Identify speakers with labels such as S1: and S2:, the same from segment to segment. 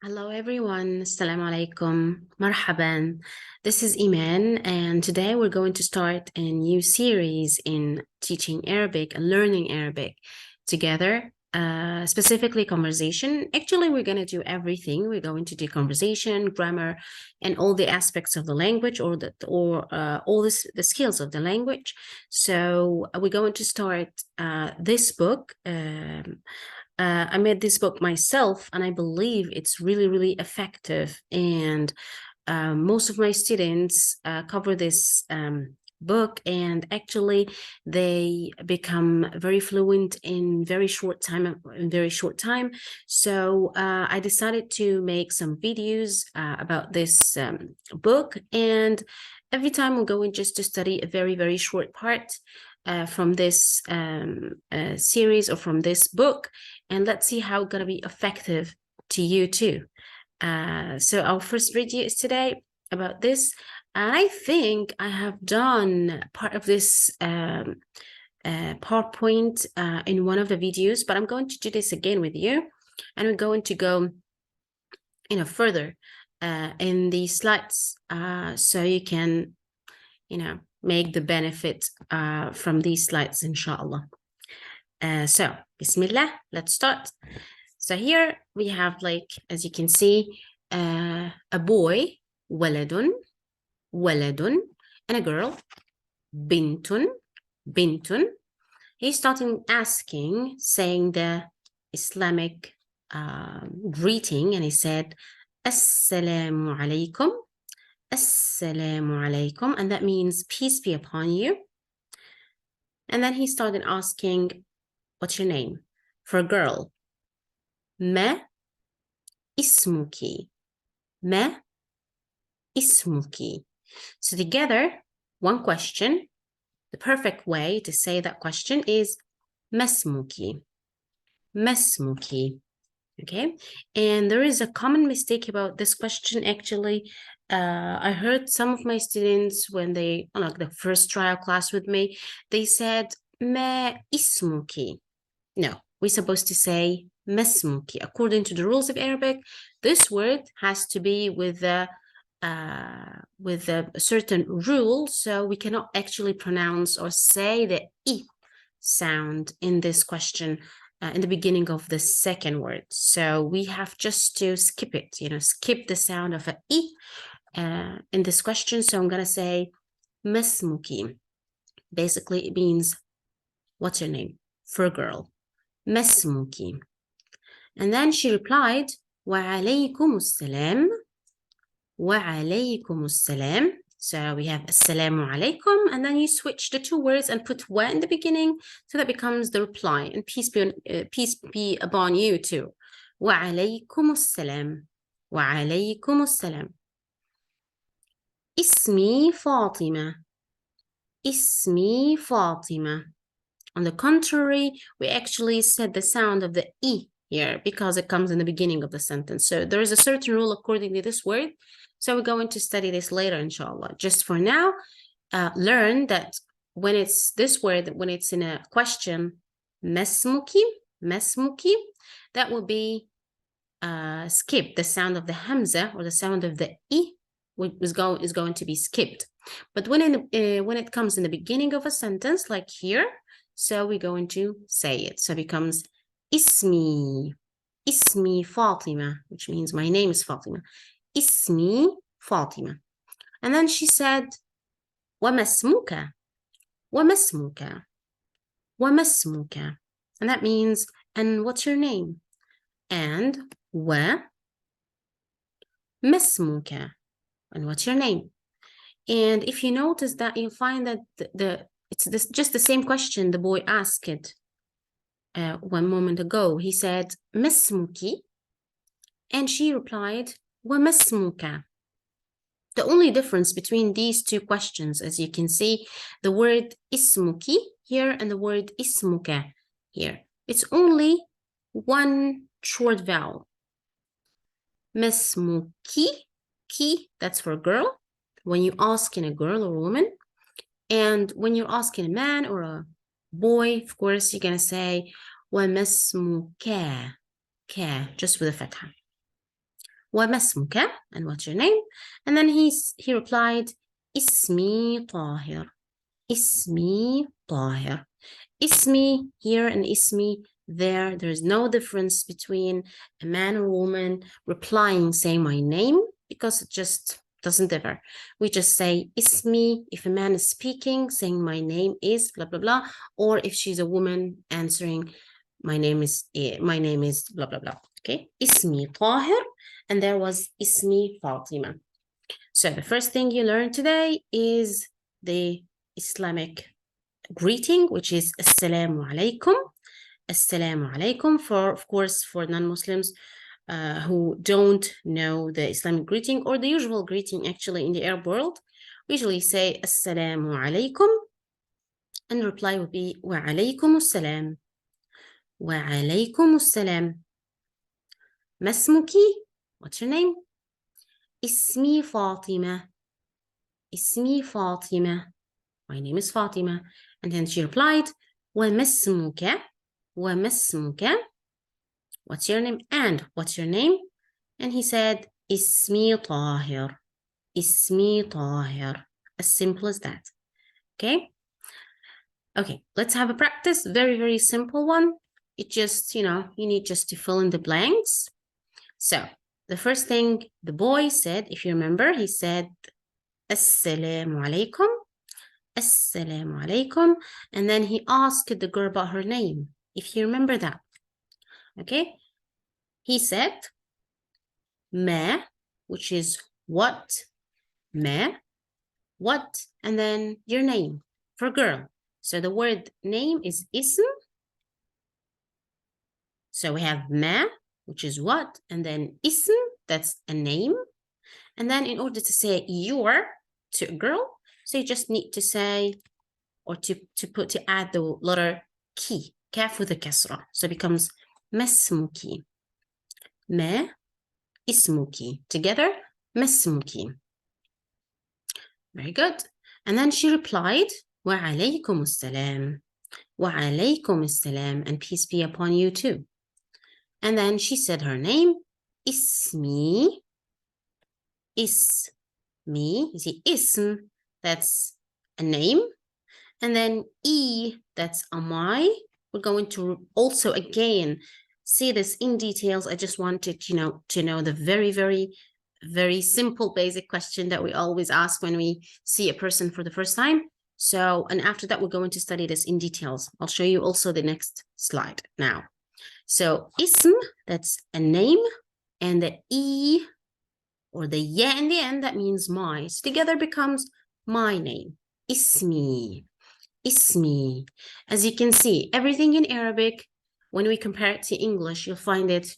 S1: Hello everyone, Assalamu alaikum, marhaban. This is Iman and today we're going to start a new series in teaching Arabic and learning Arabic together, specifically conversation. Actually, we're going to do everything. We're going to do conversation, grammar, and all the aspects of the language or the skills of the language. So we're going to start this book. I made this book myself, and I believe it's really, really effective. And most of my students cover this book, and actually, they become very fluent in very short time. So I decided to make some videos about this book, and every time we're going just to study a very, very short part from this series or from this book, and let's see how it's going to be effective to you too. So our first video is today about this. I think I have done part of this PowerPoint in one of the videos, but I'm going to do this again with you, and we're going to go further in the slides so you can make the benefit from these slides, inshallah. So, Bismillah, let's start. So here we have, like, as you can see, a boy, waladun, waladun, and a girl, bintun, bintun. He's starting asking, saying the Islamic greeting, and he said, Assalamu alaikum, Assalamu alaikum, and that means peace be upon you. And then he started asking, what's your name? For a girl, ما اسمك? ما اسمك? So together, one question. The perfect way to say that question is ما اسمك? ما اسمك? Okay, and there is a common mistake about this question. Actually, I heard some of my students when they like the first trial class with me, they said ما اسمك? No, we're supposed to say مسمك. According to the rules of Arabic, this word has to be with a certain rule, so we cannot actually pronounce or say the I sound in this question in the beginning of the second word. So we have just to skip it, skip the sound of a I in this question. So I'm going to say مسمك. Basically, it means, what's your name? For a girl. مسمك. And then she replied, وعليكم السلام. وعليكم السلام. So we have assalamu alaikum, and then you switch the two words and put wa in the beginning, so that becomes the reply. And peace be upon you too. وعليكم السلام. وعليكم السلام. اسمي فاطمة. اسمي فاطمة. On the contrary, we actually said the sound of the I here because it comes in the beginning of the sentence. So there is a certain rule according to this word. So we're going to study this later, inshallah. Just for now, learn that when it's this word, when it's in a question, mesmuki, mesmuki, that will be skip. The sound of the hamza or the sound of the I is going to be skipped. But when it comes in the beginning of a sentence, like here, so we're going to say it. So it becomes ismi, ismi Fatima, which means my name is Fatima. Ismi Fatima. And then she said, وَمَسْمُكَ, وَمَسْمُكَ, وَمَسْمُكَ. And that means, and what's your name? And وَمَسْمُكَ. And what's your name? And if you notice that, you'll find that it's just the same question the boy asked it one moment ago. He said, مسمك, and she replied, ومسمك. The only difference between these two questions, as you can see, the word ismuki here and the word ismuka here. It's only one short vowel. Mesmuki, ki, that's for a girl, when you're asking a girl or a woman. And when you're asking a man or a boy, of course, you're going to say, وَمَسْمُكَ, ka, just with a fatha. وما اسمك? And what's your name? And then he replied, اسمي طاهر. اسمي طاهر. Ismi here and ismi there. There is no difference between a man or woman replying saying my name because it just doesn't differ. We just say ismi if a man is speaking saying my name is blah blah blah, or if she's a woman answering my name is blah blah blah. Okay, ismi Tahir, and there was ismi Fatima. So the first thing you learned today is the Islamic greeting, which is Assalamu alaikum. Assalamu alaikum, for, of course, for non-Muslims who don't know the Islamic greeting or the usual greeting actually in the Arab world. We usually say Assalamu alaikum, and reply would be Wa alaikum assalam. Wa alaikum assalam. Masmuki, what's your name? Ismi Fatima. Ismi Fatima. My name is Fatima. And then she replied, وَمَا اسْمُكَ? وَمَا اسْمُكَ? What's your name? And what's your name? And he said, اسمي طاهر. اسمي طاهر. As simple as that. Okay? Okay, let's have a practice. Very, very simple one. It just, you need just to fill in the blanks. So, the first thing the boy said, if you remember, he said, Assalamu alaikum. Assalamu alaikum. And then he asked the girl about her name, if you remember that. Okay? He said, ma, which is what, ma, what, and then your name for girl. So the word name is ism. So we have ma, which is what, and then ism, that's a name. And then in order to say your to a girl, so you just need to say, or to add the letter ki, kaf with a kasra. So it becomes masmuki. Ma ismuki. Together, masmuki. Very good. And then she replied, wa alaykum assalam. Wa alaykum assalam. And peace be upon you too. And then she said her name, ismi. Ismi. You see, ism, that's a name. And then E, that's am I. We're going to also again see this in details. I just wanted to know the very, very, very simple basic question that we always ask when we see a person for the first time. So, and after that, we're going to study this in details. I'll show you also the next slide now. So ism, that's a name, and the E or the ya in the end, that means my. So together becomes my name, ismi. Ismi. As you can see, everything in Arabic, when we compare it to English, you'll find it,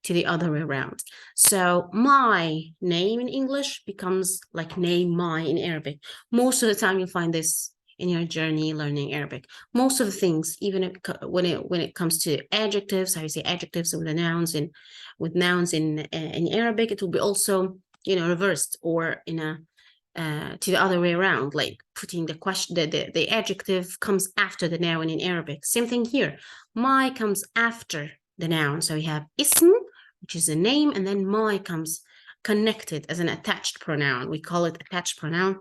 S1: to the other way around. So my name in English becomes like name my in Arabic. Most of the time you'll find this in your journey learning Arabic. Most of the things, even when it comes to adjectives, how you say adjectives with the nouns in Arabic, it will be also reversed or in a to the other way around, like putting the question, the adjective comes after the noun in Arabic. Same thing here. My comes after the noun. So we have ism, which is a name, and then my comes connected as an attached pronoun. We call it attached pronoun.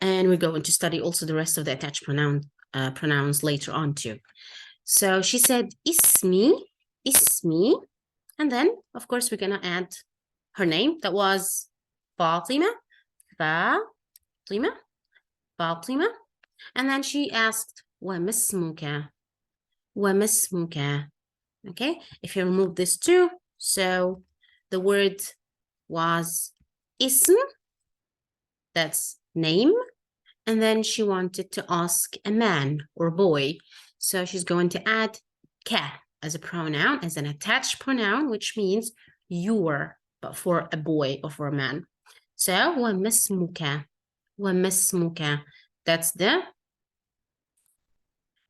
S1: And we're going to study also the rest of the attached pronouns later on too. So she said ismi, ismi, and then of course we're gonna add her name. That was Fatima, Fatima, Fatima. And then she asked, وَمَا اسْمُكَ? وَمَا اسْمُكَ? Okay, if you remove this too, so the word was ism, that's name, and then she wanted to ask a man or boy. So she's going to add ka as a pronoun, as an attached pronoun, which means your, but for a boy or for a man. So, وَمَا اسْمُكَ? وَمَا اسْمُكَ? That's the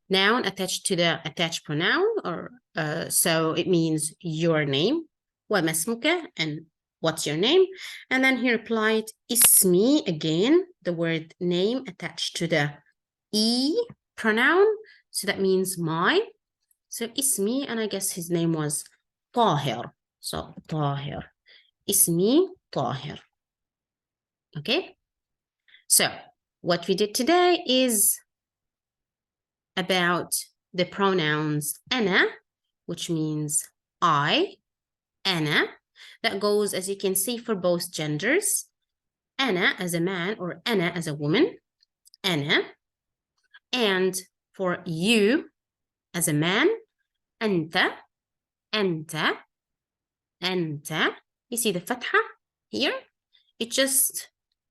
S1: noun attached to the attached pronoun, or so it means your name. وَمَا اسْمُكَ? And what's your name? And then he replied, ismi, again, the word name attached to the E pronoun. So that means my. So ismi, and I guess his name was Tahir. So طاهر. اسمي طاهر. Okay? So what we did today is about the pronouns أنا, which means I, أنا. That goes, as you can see, for both genders. أنا as a man or أنا as a woman. أنا. And for you as a man, أنت, أنت, أنت. You see the فتحة here? It just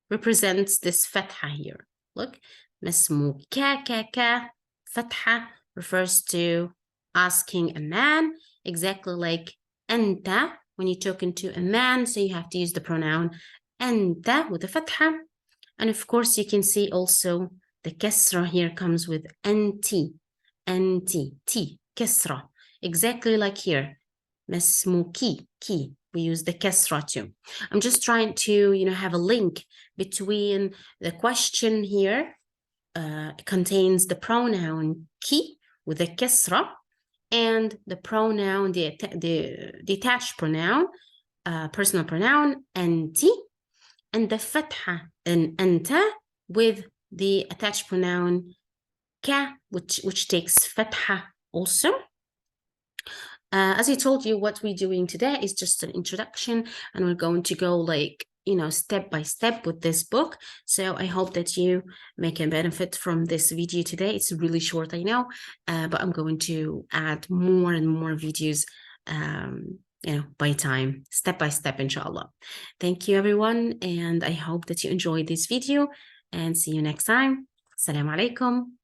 S1: represents this فتحة here. Look, مسموع كا. فتحة refers to asking a man, exactly like أنت when you're talking to a man, so you have to use the pronoun أنت with the فتحة. And of course, you can see also the كسرة here comes with أنتي, أنتي, تي, كسرة, exactly like here. مسموكي, كي. We use the كسرة too. I'm just trying to, have a link between the question here contains the pronoun ki with the كسرة and the pronoun, the detached pronoun, personal pronoun أنتي, and the فتحة in أنت with the attached pronoun ka, which takes فتحة also. As I told you, what we're doing today is just an introduction, and we're going to go step by step with this book. So I hope that you make a benefit from this video today. It's really short, I know, but I'm going to add more and more videos, by time, step by step, inshallah. Thank you, everyone, and I hope that you enjoyed this video, and see you next time. Assalamu alaikum.